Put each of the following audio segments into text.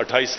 28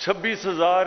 26,000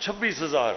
26,000।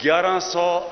1100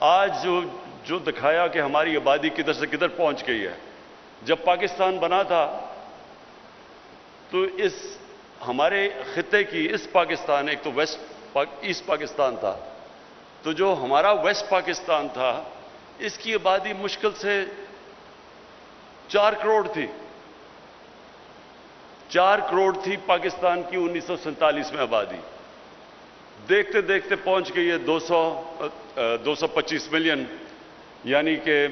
آج جو دکھایا کہ ہماری آبادی کدھر سے کدھر پہنچ گئی ہے. جب پاکستان بنا تھا تو اس ہمارے خطے کی اس پاکستان، ایک تو ایسٹ پاکستان تھا، تو جو ہمارا ویسٹ پاکستان تھا اس کی آبادی مشکل سے 4 کروڑ تھی. 4 کروڑ تھی پاکستان کی 1947 میں آبادی. دیکھتے دیکھتے پہنچ گئی ہے 225 ملین، یعنی کہ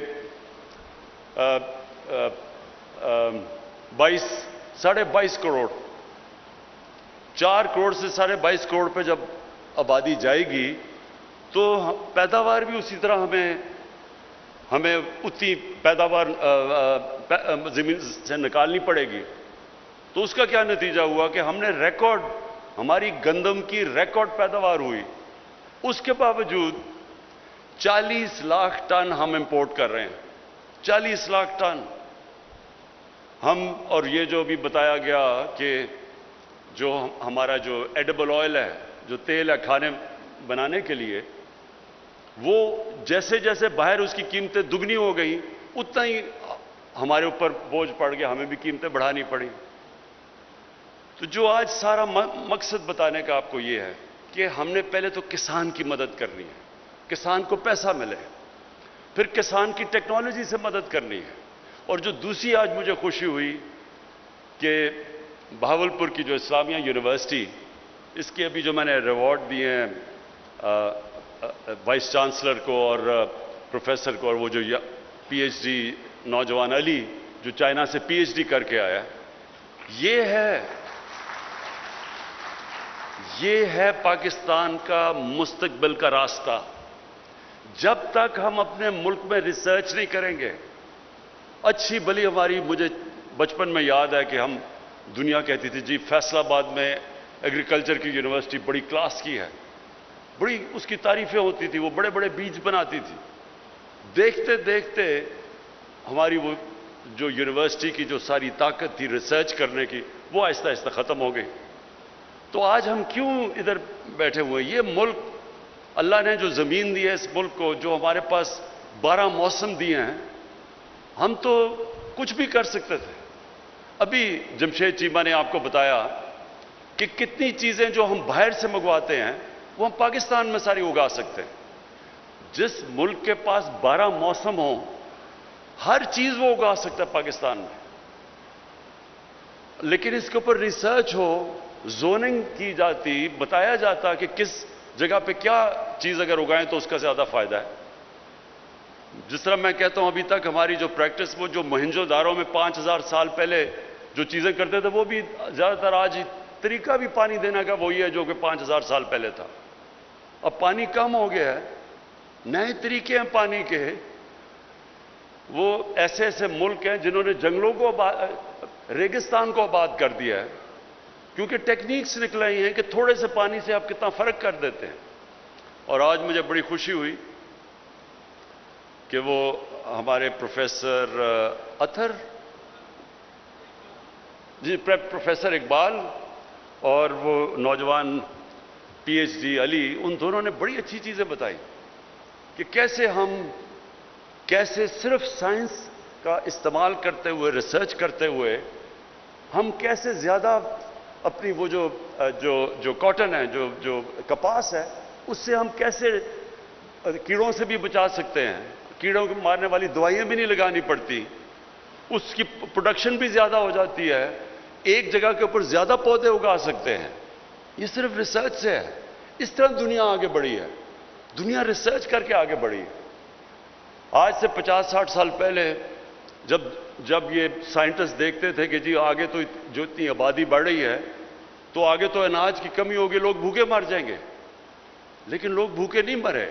22.5 کروڑ. 4 کروڑ سے 22.5 کروڑ پہ جب آبادی جائے گی تو پیداوار بھی اسی طرح ہمیں اتنی پیداوار زمین سے نکالنی پڑے گی. تو اس کا کیا نتیجہ ہوا کہ ہم نے ریکارڈ، ہماری گندم کی ریکارڈ پیداوار ہوئی. اس کے باوجود 40 لاکھ ٹن ہم امپورٹ کر رہے ہیں. 40 لاکھ ٹن ہم. اور یہ جو بھی بتایا گیا کہ جو ہمارا جو ایڈیبل آئل ہے، جو تیل ہے کھانے بنانے کے لیے، وہ جیسے جیسے باہر اس کی قیمتیں دگنی ہو گئی اتنا ہی ہمارے اوپر بوجھ پڑ گیا، ہمیں بھی قیمتیں بڑھانی پڑی. تو جو آج سارا مقصد بتانے کا آپ کو یہ ہے کہ ہم نے پہلے تو کسان کی مدد کرنی ہے، کسان کو پیسہ ملے، پھر کسان کی ٹیکنالوجی سے مدد کرنی ہے. اور جو دوسری آج مجھے خوشی ہوئی کہ بہاولپور کی جو اسلامیہ یونیورسٹی، اس کے ابھی جو میں نے ریوارڈ دیے ہیں وائس چانسلر کو اور پروفیسر کو، اور وہ جو پی ایچ ڈی نوجوان علی جو چائنا سے پی ایچ ڈی کر کے آیا، یہ ہے پاکستان کا مستقبل کا راستہ. جب تک ہم اپنے ملک میں ریسرچ نہیں کریں گے، اچھی بلی ہماری، مجھے بچپن میں یاد ہے کہ ہم دنیا کہتی تھی جی فیصل آباد میں ایگریکلچر کی یونیورسٹی بڑی کلاس کی ہے، بڑی اس کی تعریفیں ہوتی تھی، وہ بڑے بڑے بیج بناتی تھی. دیکھتے دیکھتے ہماری وہ جو یونیورسٹی کی جو ساری طاقت تھی ریسرچ کرنے کی، وہ آہستہ آہستہ ختم ہو گئی. تو آج ہم کیوں ادھر بیٹھے ہوئے؟ یہ ملک اللہ نے جو زمین دی ہے اس ملک کو، جو ہمارے پاس 12 موسم دیے ہیں، ہم تو کچھ بھی کر سکتے تھے. ابھی جمشید چیمہ نے آپ کو بتایا کہ کتنی چیزیں جو ہم باہر سے منگواتے ہیں وہ ہم پاکستان میں ساری اگا سکتے ہیں. جس ملک کے پاس 12 موسم ہوں، ہر چیز وہ اگا سکتا ہے پاکستان میں. لیکن اس کے اوپر ریسرچ ہو، زوننگ کی جاتی، بتایا جاتا کہ کس جگہ پہ کیا چیز اگر اگائیں تو اس کا زیادہ فائدہ ہے. جس طرح میں کہتا ہوں ابھی تک ہماری جو پریکٹس، وہ جو موہنجو دارو میں 5000 سال پہلے جو چیزیں کرتے تھے، وہ بھی زیادہ تر آج طریقہ بھی پانی دینے کا وہی ہے جو کہ 5000 سال پہلے تھا. اب پانی کم ہو گیا ہے، نئے طریقے ہیں پانی کے. وہ ایسے ایسے ملک ہیں جنہوں نے جنگلوں کو ریگستان کو آباد کر دیا ہے، کیونکہ ٹیکنیکس نکل آئی ہیں کہ تھوڑے سے پانی سے آپ کتنا فرق کر دیتے ہیں. اور آج مجھے بڑی خوشی ہوئی کہ وہ ہمارے پروفیسر اطہر جی، پروفیسر اقبال اور وہ نوجوان پی ایچ ڈی علی، ان دونوں نے بڑی اچھی چیزیں بتائی کہ کیسے صرف سائنس کا استعمال کرتے ہوئے، ریسرچ کرتے ہوئے، ہم کیسے زیادہ اپنی وہ جو کاٹن ہے، جو کپاس ہے، اس سے ہم کیسے کیڑوں سے بھی بچا سکتے ہیں. کیڑوں کو مارنے والی دوائیاں بھی نہیں لگانی پڑتی، اس کی پروڈکشن بھی زیادہ ہو جاتی ہے، ایک جگہ کے اوپر زیادہ پودے اگا سکتے ہیں. یہ صرف ریسرچ سے ہے. اس طرح دنیا آگے بڑھی ہے، دنیا ریسرچ کر کے آگے بڑھی ہے. آج سے 50-60 سال پہلے جب یہ سائنٹسٹ دیکھتے تھے کہ جی آگے تو جو اتنی آبادی بڑھ رہی ہے تو آگے تو اناج کی کمی ہوگی، لوگ بھوکے مر جائیں گے. لیکن لوگ بھوکے نہیں مرے.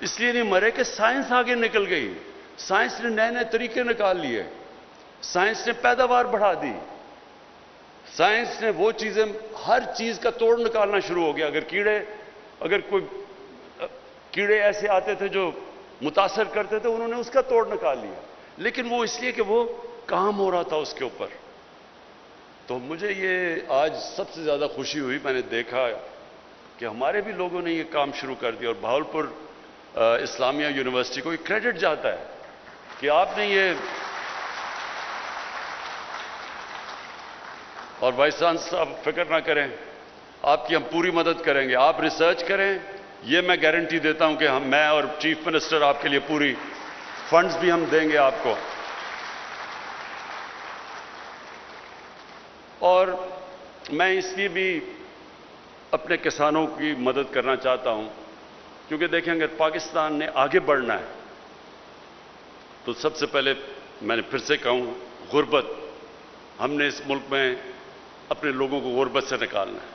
اس لیے نہیں مرے کہ سائنس آگے نکل گئی، سائنس نے نئے نئے طریقے نکال لیے، سائنس نے پیداوار بڑھا دی، سائنس نے وہ چیزیں، ہر چیز کا توڑ نکالنا شروع ہو گیا. اگر کوئی کیڑے ایسے آتے تھے جو متاثر کرتے تھے، انہوں نے اس کا توڑ نکال لیا، لیکن وہ اس لیے کہ وہ کام ہو رہا تھا اس کے اوپر. تو مجھے یہ آج سب سے زیادہ خوشی ہوئی، میں نے دیکھا کہ ہمارے بھی لوگوں نے یہ کام شروع کر دیا. اور بہاولپور اسلامیہ یونیورسٹی کو یہ کریڈٹ جاتا ہے کہ آپ نے یہ، اور وائس چانسلر صاحب فکر نہ کریں، آپ کی ہم پوری مدد کریں گے، آپ ریسرچ کریں، یہ میں گارنٹی دیتا ہوں کہ میں اور چیف منسٹر آپ کے لیے پوری فنڈز بھی ہم دیں گے آپ کو۔ اور میں اس لیے بھی اپنے کسانوں کی مدد کرنا چاہتا ہوں کیونکہ دیکھیں اگر پاکستان نے آگے بڑھنا ہے تو سب سے پہلے میں نے پھر سے کہوں غربت، ہم نے اس ملک میں اپنے لوگوں کو غربت سے نکالنا ہے۔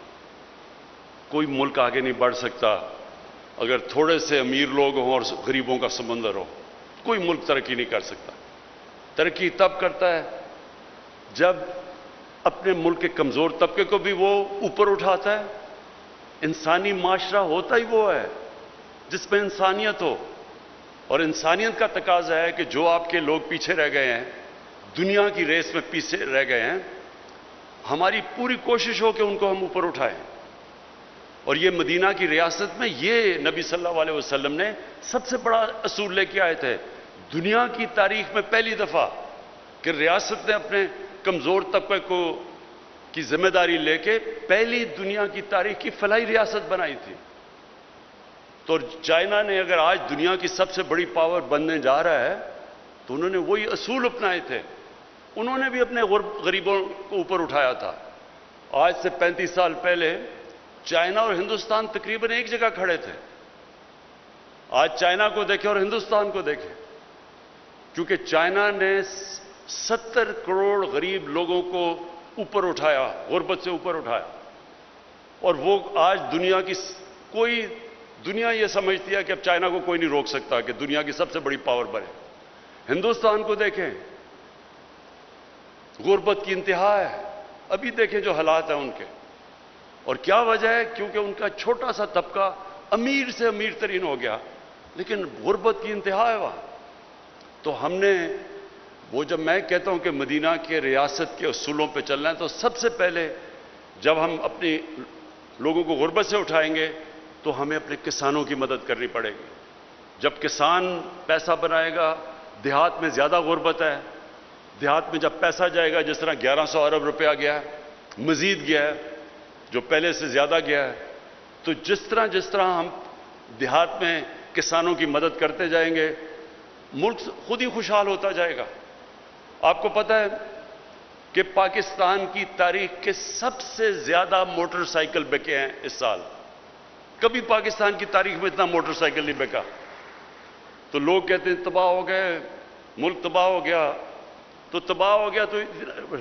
کوئی ملک آگے نہیں بڑھ سکتا اگر تھوڑے سے امیر لوگ ہوں اور غریبوں کا سمندر ہو، کوئی ملک ترقی نہیں کر سکتا۔ ترقی تب کرتا ہے جب اپنے ملک کے کمزور طبقے کو بھی وہ اوپر اٹھاتا ہے۔ انسانی معاشرہ ہوتا ہی وہ ہے جس میں انسانیت ہو، اور انسانیت کا تقاضا ہے کہ جو آپ کے لوگ پیچھے رہ گئے ہیں، دنیا کی ریس میں پیچھے رہ گئے ہیں، ہماری پوری کوشش ہو کہ ان کو ہم اوپر اٹھائیں۔ اور یہ مدینہ کی ریاست میں یہ نبی صلی اللہ علیہ وسلم نے سب سے بڑا اصول لے کے آئے تھے، دنیا کی تاریخ میں پہلی دفعہ کہ ریاست نے اپنے کمزور طبقے کو کی ذمہ داری لے کے پہلی دنیا کی تاریخ کی فلاحی ریاست بنائی تھی۔ تو چائنا نے اگر آج دنیا کی سب سے بڑی پاور بننے جا رہا ہے تو انہوں نے وہی اصول اپنائے تھے، انہوں نے بھی اپنے غریبوں کو اوپر اٹھایا تھا۔ آج سے 35 سال پہلے چائنا اور ہندوستان تقریباً ایک جگہ کھڑے تھے۔ آج چائنا کو دیکھیں اور ہندوستان کو دیکھیں، کیونکہ چائنا نے 70 کروڑ غریب لوگوں کو اوپر اٹھایا، غربت سے اوپر اٹھایا، اور وہ آج دنیا کی دنیا یہ سمجھتی ہے کہ اب چائنا کو کوئی نہیں روک سکتا کہ دنیا کی سب سے بڑی پاور بنے۔ ہندوستان کو دیکھیں، غربت کی انتہا ہے، ابھی دیکھیں جو حالات ہیں ان کے، اور کیا وجہ ہے؟ کیونکہ ان کا چھوٹا سا طبقہ امیر سے امیر ترین ہو گیا، لیکن غربت کی انتہا ہے وہاں۔ تو ہم نے وہ جب میں کہتا ہوں کہ مدینہ کے ریاست کے اصولوں پہ چلنا ہے تو سب سے پہلے جب ہم اپنی لوگوں کو غربت سے اٹھائیں گے تو ہمیں اپنے کسانوں کی مدد کرنی پڑے گی۔ جب کسان پیسہ بنائے گا، دیہات میں زیادہ غربت ہے، دیہات میں جب پیسہ جائے گا، جس طرح 1100 ارب روپیہ گیا ہے، مزید گیا ہے، جو پہلے سے زیادہ گیا ہے، تو جس طرح ہم دیہات میں کسانوں کی مدد کرتے جائیں گے، ملک خود ہی خوشحال ہوتا جائے گا۔ آپ کو پتہ ہے کہ پاکستان کی تاریخ کے سب سے زیادہ موٹر سائیکل بکے ہیں اس سال، کبھی پاکستان کی تاریخ میں اتنا موٹر سائیکل نہیں بکا۔ تو لوگ کہتے ہیں تباہ ہو گئے، ملک تباہ ہو گیا، تو تباہ ہو گیا تو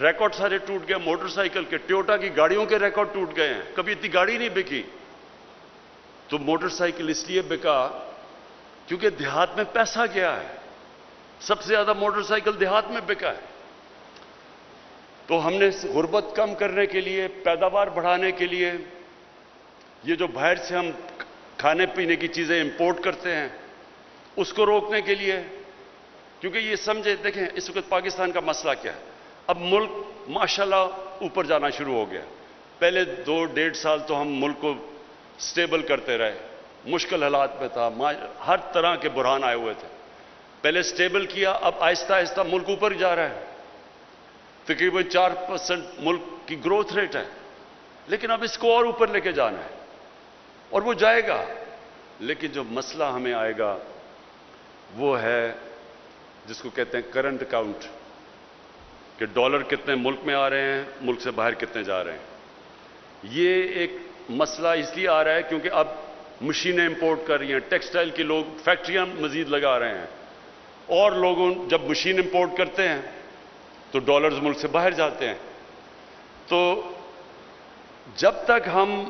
ریکارڈ سارے ٹوٹ گئے موٹر سائیکل کے، ٹویوٹا کی گاڑیوں کے ریکارڈ ٹوٹ گئے ہیں، کبھی اتنی گاڑی نہیں بکی۔ تو موٹر سائیکل اس لیے بکا کیونکہ دیہات میں پیسہ گیا ہے، سب سے زیادہ موٹر سائیکل دیہات میں بکا ہے۔ تو ہم نے غربت کم کرنے کے لیے، پیداوار بڑھانے کے لیے، یہ جو باہر سے ہم کھانے پینے کی چیزیں امپورٹ کرتے ہیں اس کو روکنے کے لیے، کیونکہ یہ سمجھے دیکھیں اس وقت پاکستان کا مسئلہ کیا ہے، اب ملک ماشاءاللہ اوپر جانا شروع ہو گیا۔ پہلے 2-1.5 سال تو ہم ملک کو سٹیبل کرتے رہے، مشکل حالات میں تھا، ہر طرح کے بحران آئے ہوئے تھے، پہلے سٹیبل کیا، اب آہستہ آہستہ ملک اوپر جا رہا ہے، تقریباً 4% ملک کی گروتھ ریٹ ہے، لیکن اب اس کو اور اوپر لے کے جانا ہے، اور وہ جائے گا۔ لیکن جو مسئلہ ہمیں آئے گا وہ ہے جس کو کہتے ہیں کرنٹ اکاؤنٹ، کہ ڈالر کتنے ملک میں آ رہے ہیں، ملک سے باہر کتنے جا رہے ہیں۔ یہ ایک مسئلہ اس لیے آ رہا ہے کیونکہ اب مشینیں امپورٹ کر رہی ہیں، ٹیکسٹائل کے لوگ فیکٹریاں مزید لگا رہے ہیں، اور لوگوں جب مشین امپورٹ کرتے ہیں تو ڈالرز ملک سے باہر جاتے ہیں۔ تو جب تک ہم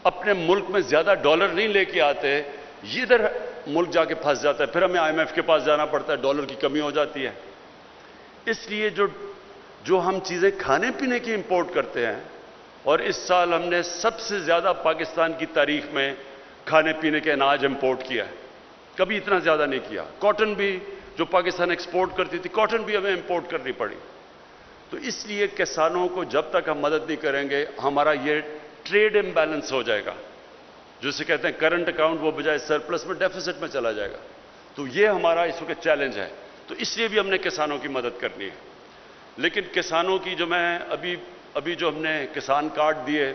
اپنے ملک میں زیادہ ڈالر نہیں لے کے آتے، یہ ادھر ملک جا کے پھنس جاتا ہے، پھر ہمیں IMF کے پاس جانا پڑتا ہے، ڈالر کی کمی ہو جاتی ہے۔ اس لیے جو ہم چیزیں کھانے پینے کی امپورٹ کرتے ہیں، اور اس سال ہم نے سب سے زیادہ پاکستان کی تاریخ میں کھانے پینے کے اناج امپورٹ کیا ہے، کبھی اتنا زیادہ نہیں کیا۔ کاٹن بھی جو پاکستان ایکسپورٹ کرتی تھی، کاٹن بھی ہمیں امپورٹ کرنی پڑی۔ تو اس لیے کسانوں کو جب تک ہم مدد نہیں کریں گے، ہمارا یہ ٹریڈ امبیلنس ہو جائے گا۔ جو اسے کہتے ہیں کرنٹ اکاؤنٹ، وہ بجائے سرپلس میں ڈیفیسٹ میں چلا جائے گا. تو یہ ہمارا اس وقت چیلنج ہے. تو اس لیے بھی ہم نے کسانوں کی مدد کرنی ہے. لیکن کسانوں کی جو میں ابھی جو ہم نے کسان کارڈ دیے،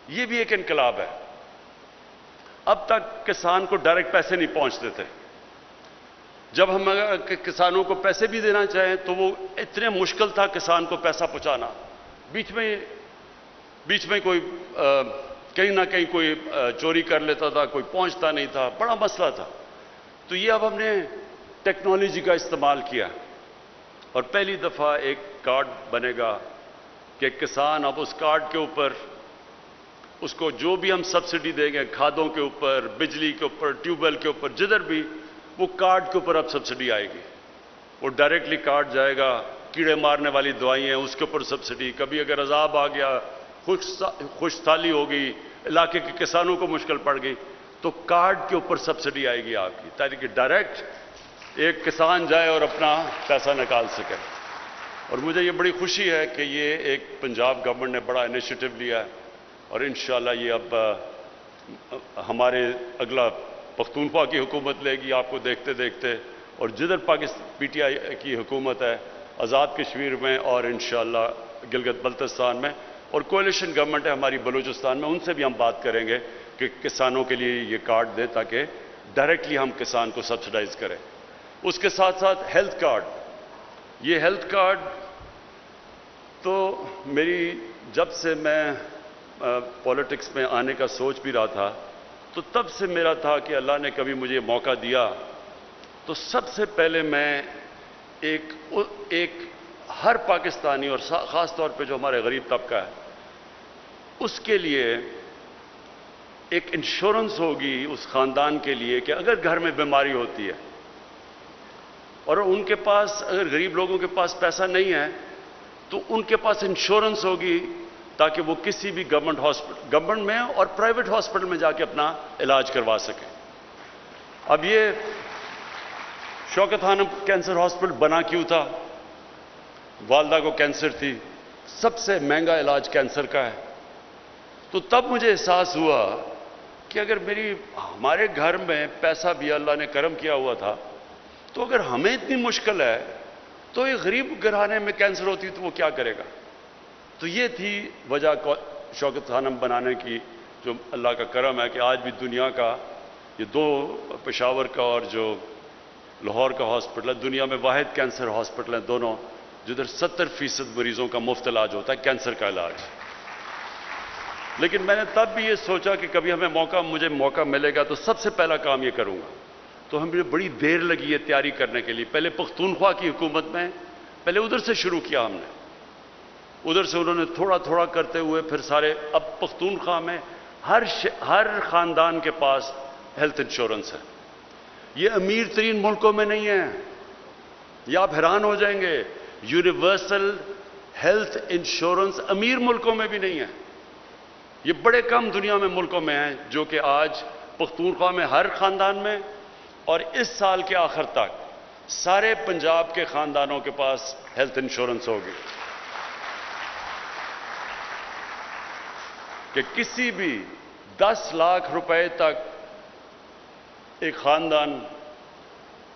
یہ بھی ایک انقلاب ہے. اب تک کسان کو ڈائریکٹ پیسے نہیں پہنچتے تھے. جب ہم کسانوں کو پیسے بھی دینا چاہیں تو وہ اتنے مشکل تھا کسان کو پیسہ پہنچانا. بیچ میں کوئی کہیں نہ کہیں کوئی چوری کر لیتا تھا، کوئی پہنچتا نہیں تھا، بڑا مسئلہ تھا. تو یہ اب ہم نے ٹیکنالوجی کا استعمال کیا اور پہلی دفعہ ایک کارڈ بنے گا کہ کسان اب اس کارڈ کے اوپر اس کو جو بھی ہم سبسڈی دیں گے، کھادوں کے اوپر، بجلی کے اوپر، ٹیوب ویل کے اوپر، جدھر بھی، وہ کارڈ کے اوپر اب سبسڈی آئے گی. وہ ڈائریکٹلی کارڈ جائے گا. کیڑے مارنے والی دوائیں ہیں اس کے اوپر سبسڈی. کبھی اگر عذاب آ گیا، خشک سالی ہو گئی، علاقے کے کسانوں کو مشکل پڑ گئی، تو کارڈ کے اوپر سبسڈی آئے گی آپ کی، تاکہ ڈائریکٹ ایک کسان جائے اور اپنا پیسہ نکال سکے. اور مجھے یہ بڑی خوشی ہے کہ یہ ایک پنجاب گورنمنٹ نے بڑا انیشیٹو لیا ہے اور انشاءاللہ یہ اب ہمارے اگلا پختونخوا کی حکومت لے گی، آپ کو دیکھتے دیکھتے. اور جدھر پی ٹی آئی کی حکومت ہے آزاد کشمیر میں اور انشاءاللہ گلگت بلتستان میں، اور کولیشن گورنمنٹ ہے ہماری بلوچستان میں، ان سے بھی ہم بات کریں گے کہ کسانوں کے لیے یہ کارڈ دیں تاکہ ڈائریکٹلی ہم کسان کو سبسڈائز کریں. اس کے ساتھ ساتھ ہیلتھ کارڈ. یہ ہیلتھ کارڈ تو میری جب سے میں پولیٹکس میں آنے کا سوچ بھی رہا تھا تو تب سے میرا تھا کہ اللہ نے کبھی مجھے موقع دیا تو سب سے پہلے میں ایک ہر پاکستانی اور خاص طور پہ جو ہمارے غریب طبقہ ہے اس کے لیے ایک انشورنس ہوگی اس خاندان کے لیے کہ اگر گھر میں بیماری ہوتی ہے اور ان کے پاس، اگر غریب لوگوں کے پاس پیسہ نہیں ہے تو ان کے پاس انشورنس ہوگی تاکہ وہ کسی بھی گورنمنٹ میں اور پرائیویٹ ہاسپٹل میں جا کے اپنا علاج کروا سکیں. اب یہ شوکت خانم کینسر ہاسپٹل بنا کیوں تھا؟ والدہ کو کینسر تھی، سب سے مہنگا علاج کینسر کا ہے. تو تب مجھے احساس ہوا کہ اگر ہمارے گھر میں پیسہ بھی اللہ نے کرم کیا ہوا تھا تو اگر ہمیں اتنی مشکل ہے تو ایک غریب گھرانے میں کینسر ہوتی تو وہ کیا کرے گا؟ تو یہ تھی وجہ شوکت خانم بنانے کی، جو اللہ کا کرم ہے کہ آج بھی دنیا کا یہ 2 پشاور کا اور جو لاہور کا ہاسپٹل ہے، دنیا میں واحد کینسر ہاسپٹل ہیں دونوں، جدھر 70% مریضوں کا مفت علاج ہوتا ہے، کینسر کا علاج. لیکن میں نے تب بھی یہ سوچا کہ کبھی مجھے موقع ملے گا تو سب سے پہلا کام یہ کروں گا. تو ہمیں بڑی دیر لگی ہے تیاری کرنے کے لیے. پہلے پختونخوا کی حکومت میں پہلے ادھر سے شروع کیا ہم نے، ادھر سے انہوں نے تھوڑا تھوڑا کرتے ہوئے پھر سارے. اب پختونخوا میں ہر خاندان کے پاس ہیلتھ انشورنس ہے. یہ امیر ترین ملکوں میں نہیں ہے، یہ آپ حیران ہو جائیں گے. یونیورسل ہیلتھ انشورنس امیر ملکوں میں بھی نہیں ہے. یہ بڑے کم دنیا میں ملکوں میں ہیں جو کہ آج پختونخوا میں ہر خاندان میں، اور اس سال کے آخر تک سارے پنجاب کے خاندانوں کے پاس ہیلتھ انشورنس ہوگی. کہ کسی بھی 10 لاکھ روپے تک ایک خاندان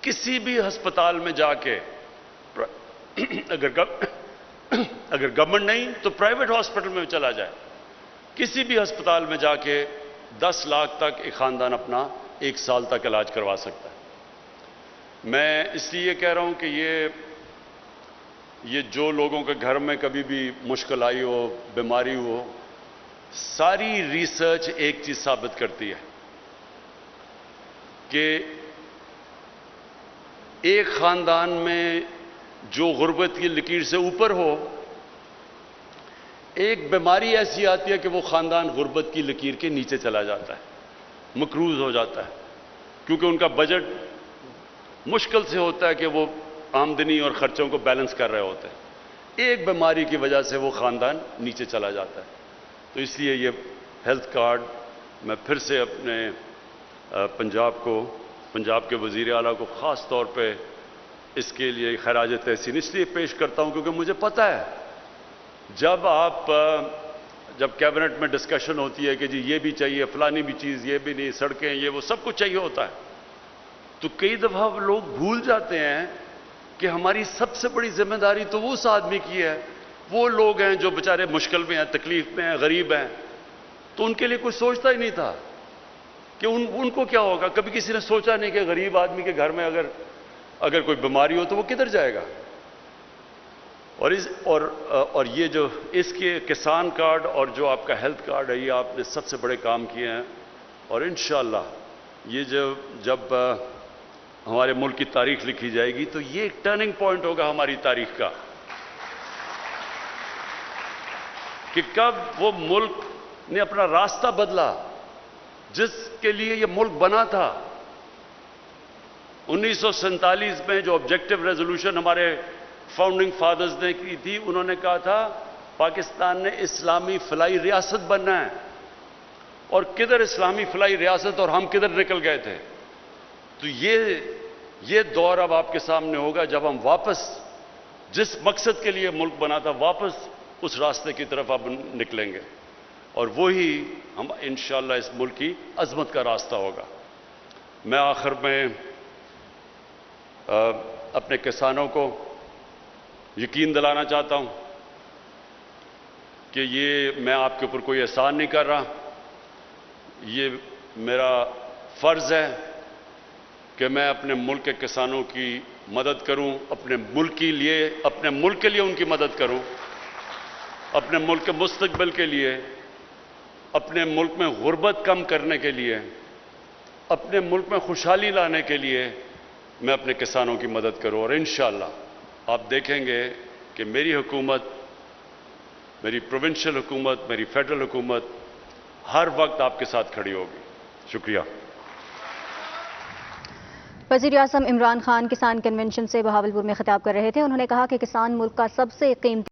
کسی بھی ہسپتال میں جا کے، اگر گورنمنٹ نہیں تو پرائیویٹ ہاسپٹل میں چلا جائے، کسی بھی ہسپتال میں جا کے 10 لاکھ تک ایک خاندان اپنا 1 سال تک علاج کروا سکتا ہے. میں اس لیے کہہ رہا ہوں کہ یہ جو لوگوں کے گھر میں کبھی بھی مشکل آئی ہو، بیماری ہو، ساری ریسرچ ایک چیز ثابت کرتی ہے کہ ایک خاندان میں جو غربت کی لکیر سے اوپر ہو، ایک بیماری ایسی آتی ہے کہ وہ خاندان غربت کی لکیر کے نیچے چلا جاتا ہے، مقروض ہو جاتا ہے، کیونکہ ان کا بجٹ مشکل سے ہوتا ہے کہ وہ آمدنی اور خرچوں کو بیلنس کر رہے ہوتے ہیں. ایک بیماری کی وجہ سے وہ خاندان نیچے چلا جاتا ہے. تو اس لیے یہ ہیلتھ کارڈ میں پھر سے اپنے پنجاب کے وزیر اعلیٰ کو خاص طور پہ اس کے لیے خراج تحسین اس لیے پیش کرتا ہوں کیونکہ مجھے پتہ ہے جب کیبنٹ میں ڈسکشن ہوتی ہے کہ جی یہ بھی چاہیے، فلانی بھی چیز، یہ بھی نہیں، سڑکیں، یہ وہ سب کچھ چاہیے ہوتا ہے، تو کئی دفعہ لوگ بھول جاتے ہیں کہ ہماری سب سے بڑی ذمہ داری تو وہ اس آدمی کی ہے، وہ لوگ ہیں جو بیچارے مشکل میں ہیں، تکلیف میں ہیں، غریب ہیں، تو ان کے لیے کوئی سوچتا ہی نہیں تھا کہ ان کو کیا ہوگا. کبھی کسی نے سوچا نہیں کہ غریب آدمی کے گھر میں اگر کوئی بیماری ہو تو وہ کدھر جائے گا. اور یہ جو اس کے کسان کارڈ اور جو آپ کا ہیلتھ کارڈ ہے، یہ آپ نے سب سے بڑے کام کیے ہیں، اور انشاءاللہ یہ جب ہمارے ملک کی تاریخ لکھی جائے گی تو یہ ایک ٹرننگ پوائنٹ ہوگا ہماری تاریخ کا، کہ کب وہ ملک نے اپنا راستہ بدلا جس کے لیے یہ ملک بنا تھا. 1947 میں جو آبجیکٹو ریزولوشن ہمارے فاؤنڈنگ فادرز نے کی تھی، انہوں نے کہا تھا پاکستان نے اسلامی فلاحی ریاست بننا ہے، اور کدھر اسلامی فلاحی ریاست اور ہم کدھر نکل گئے تھے. تو یہ دور اب آپ کے سامنے ہوگا جب ہم واپس جس مقصد کے لیے ملک بنا تھا واپس اس راستے کی طرف اب نکلیں گے، اور وہی ہم انشاءاللہ اس ملک کی عظمت کا راستہ ہوگا. میں آخر میں اپنے کسانوں کو یقین دلانا چاہتا ہوں کہ یہ میں آپ کے اوپر کوئی احسان نہیں کر رہا، یہ میرا فرض ہے کہ میں اپنے ملک کے کسانوں کی مدد کروں، اپنے ملک کے لیے ان کی مدد کروں، اپنے ملک کے مستقبل کے لیے، اپنے ملک میں غربت کم کرنے کے لیے، اپنے ملک میں خوشحالی لانے کے لیے میں اپنے کسانوں کی مدد کروں. اور انشاءاللہ آپ دیکھیں گے کہ میری حکومت، میری پروونشل حکومت، میری فیڈرل حکومت ہر وقت آپ کے ساتھ کھڑی ہوگی. شکریہ. وزیر اعظم عمران خان کسان کنونشن سے بہاولپور میں خطاب کر رہے تھے. انہوں نے کہا کہ کسان ملک کا سب سے قیمتی